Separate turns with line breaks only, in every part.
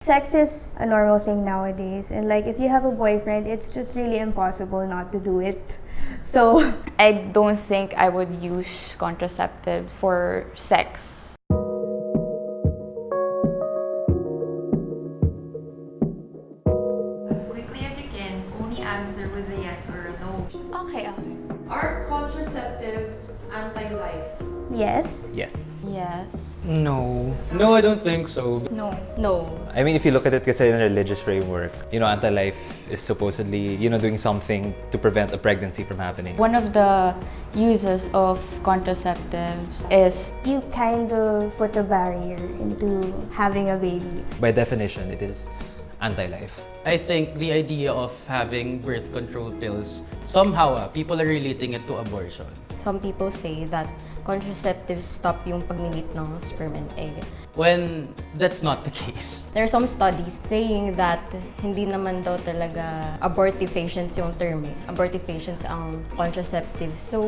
Sex is a normal thing nowadays, and like if you have a boyfriend, it's just really impossible not to do it. So
I don't think I would use contraceptives for sex.
As quickly as you can, only answer with a yes or a no.
Okay.
Are contraceptives anti-life?
yes.
Yes.
Yes.
No.
No, I don't think so.
No.
No.
I mean, if you look at it kasi in a religious framework, anti-life is supposedly, doing something to prevent a pregnancy from happening.
One of the uses of contraceptives is
You kind of put a barrier into having a baby.
By definition, it is anti-life.
I think the idea of having birth control pills, somehow people are relating it to abortion.
Some people say that contraceptives stop yung pagmimit ng sperm and egg.
When that's not the case.
There are some studies saying that hindi naman daw talaga abortifacients yung term eh. Abortifacients ang contraceptives. So,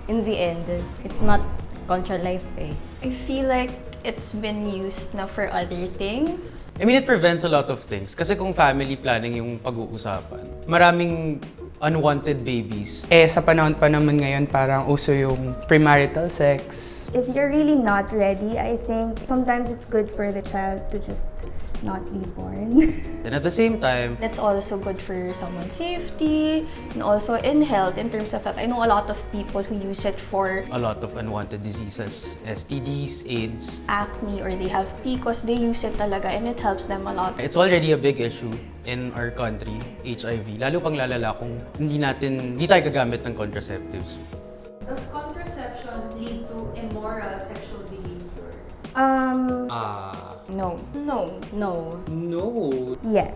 in the end, it's not contra life eh.
I feel like it's been used na for other things.
I mean, it prevents a lot of things. Kasi kung family planning yung pag-uusapan, maraming unwanted babies.
Sa panahon pa naman ngayon, parang uso yung premarital sex.
If you're really not ready, I think sometimes it's good for the child to just not be born.
And at the same time,
That's also good for someone's safety and also in health, in terms of health. I know a lot of people who use it for
a lot of unwanted diseases, STDs, AIDS.
acne or they have PCOS. They use it talaga and it helps them a lot.
It's already a big issue in our country, HIV. Lalo pang lalala kung hindi tayo gagamit ng contraceptives.
Does contraception lead to immoral sexual behavior?
no.
No.
No.
No.
Yes.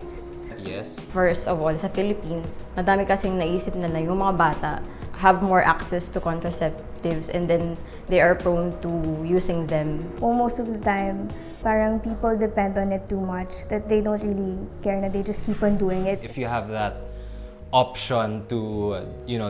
Yes.
First of all, sa Philippines, madami kasing naisip na yung mga bata have more access to contraceptives and then they are prone to using them.
Well, most of the time, parang people depend on it too much that they don't really care na they just keep on doing it.
If you have that option to,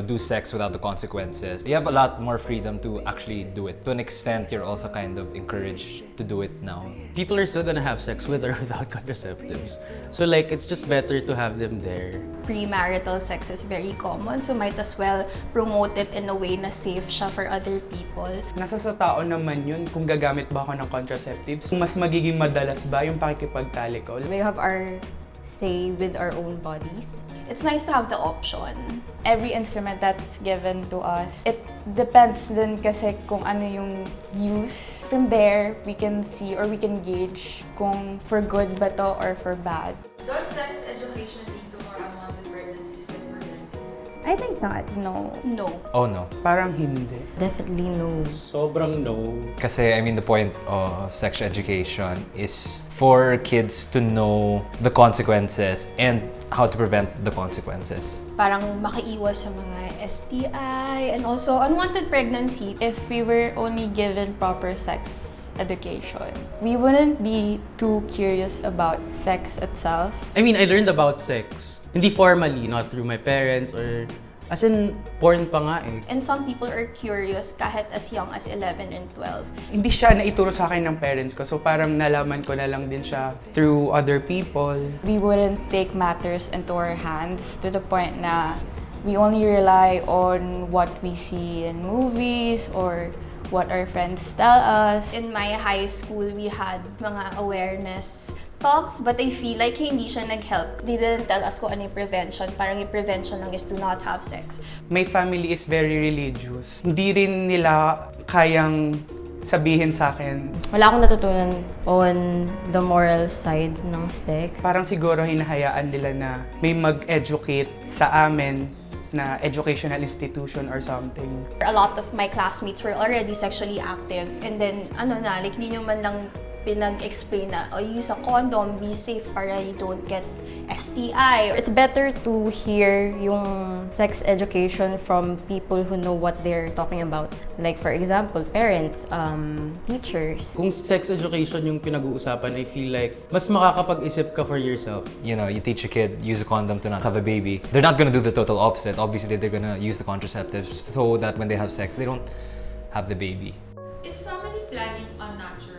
do sex without the consequences, you have a lot more freedom to actually do it. To an extent, you're also kind of encouraged to do it now.
People are still gonna have sex with or without contraceptives. So it's just better to have them there.
Premarital sex is very common, so might as well promote it in a way na safe siya for other people.
Nasa sa tao naman yun kung gagamit ba ako ng contraceptives. Mas magiging madalas ba yung pakikipagtalikol?
We have our say with our own bodies.
It's nice to have the option.
Every instrument that's given to us, it depends din kasi kung ano yung use. From there, we can see or we can gauge kung for good ba to or for bad.
Does sex education lead to more unwanted pregnancies than preventive?
I think not.
No.
No.
Oh no.
Parang hindi.
Definitely no.
Sobrang no.
Kasi, the point of sex education is for kids to know the consequences and how to prevent the consequences.
Parang makaiwas sa mga STI and also unwanted pregnancy.
If we were only given proper sex education, we wouldn't be too curious about sex itself.
I mean, I learned about sex. Hindi formally, not through my parents or as in porn pa nga eh.
And some people are curious kahit as young as 11 and 12.
Hindi siya naituro sa akin ng parents ko. So parang nalaman ko na lang din siya through other people.
We wouldn't take matters into our hands to the point na we only rely on what we see in movies or what our friends tell us.
In my high school, we had mga awareness talks, but I feel like hindi siya nag-help. They didn't tell us kung ano yung prevention. Parang yung prevention lang is to not have sex.
My family is very religious. Hindi rin nila kayang sabihin sa akin.
Wala akong natutunan on the moral side ng sex.
Parang siguro hinahayaan nila na may mag-educate sa amin na educational institution or something.
A lot of my classmates were already sexually active. And then, like, hindi nyo man lang pinag-explain na, use a condom, be safe para you don't get STI.
It's better to hear yung sex education from people who know what they're talking about. Like, for example, parents, teachers.
Kung sex education yung pinag-uusapan, I feel like mas makakapag-isip ka for yourself.
You teach a kid, use a condom to not have a baby. They're not gonna do the total opposite. Obviously, they're gonna use the contraceptives so that when they have sex, they don't have the baby.
Is family planning unnatural?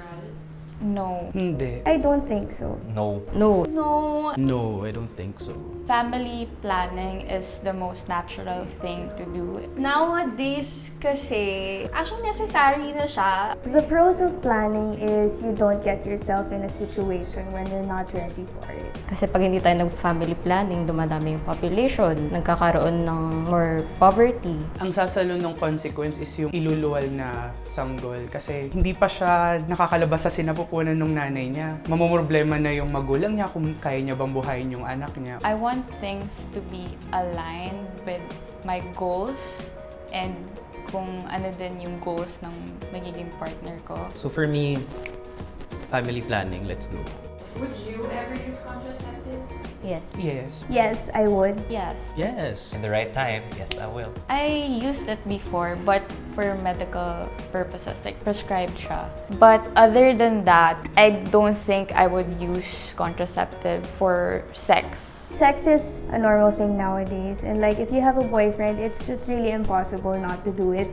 No.
Hindi.
I don't think so.
No.
No.
No,
No, I don't think so.
Family planning is the most natural thing to do.
nowadays kasi, actually necessary na siya.
The pros of planning is you don't get yourself in a situation when you're not ready for it.
Kasi pag hindi tayo nag-family planning, dumadami yung population, nagkakaroon ng more poverty.
Ang sasalo ng consequence is yung iluluwal na sanggol kasi hindi pa siya nakakalabas sa sinapupunan ng nanay niya. Mamumroblema na yung magulang niya kung kaya niya bang buhayin yung anak niya.
I want things to be aligned with my goals and kung ano din yung goals ng magiging partner ko.
So for me, family planning, let's go.
Would you ever use contraceptives?
Yes.
Yes.
Yes, I would.
Yes.
Yes.
In the right time, yes, I will.
I used it before, but for medical purposes, like prescribed siya. But other than that, I don't think I would use contraceptives for sex.
Sex is a normal thing nowadays, and like if you have a boyfriend, it's just really impossible not to do it.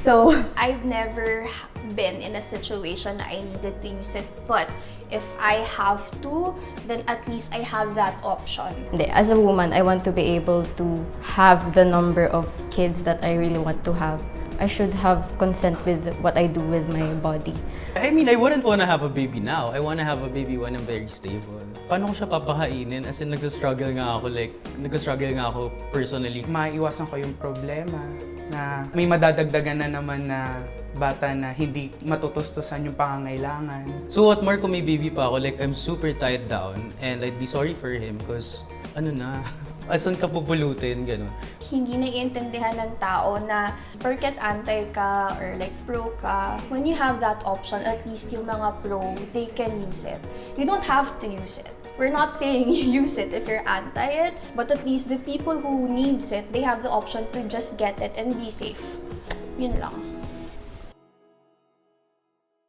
So,
I've never been in a situation na I needed to use it, but if I have to, then at least I have that option.
Hindi. As a woman, I want to be able to have the number of kids that I really want to have. I should have consent with what I do with my body.
I mean, I wouldn't want to have a baby now. I want to have a baby when I'm very stable. Paano ko siya papakainin? As in, nag-struggle nga ako personally.
Maiwasan ko yung problema na may madadagdagan na naman na bata na hindi matutustusan yung pangangailangan.
So what more kung may baby pa ako, like I'm super tied down and I'd be sorry for him because asan ka pupulutin, gano'n.
Hindi naiintindihan ng tao na porket anti ka or like pro ka, when you have that option, at least yung mga pro, they can use it. You don't have to use it. We're not saying you use it if you're anti it, but at least the people who needs it, they have the option to just get it and be safe. Yun lang.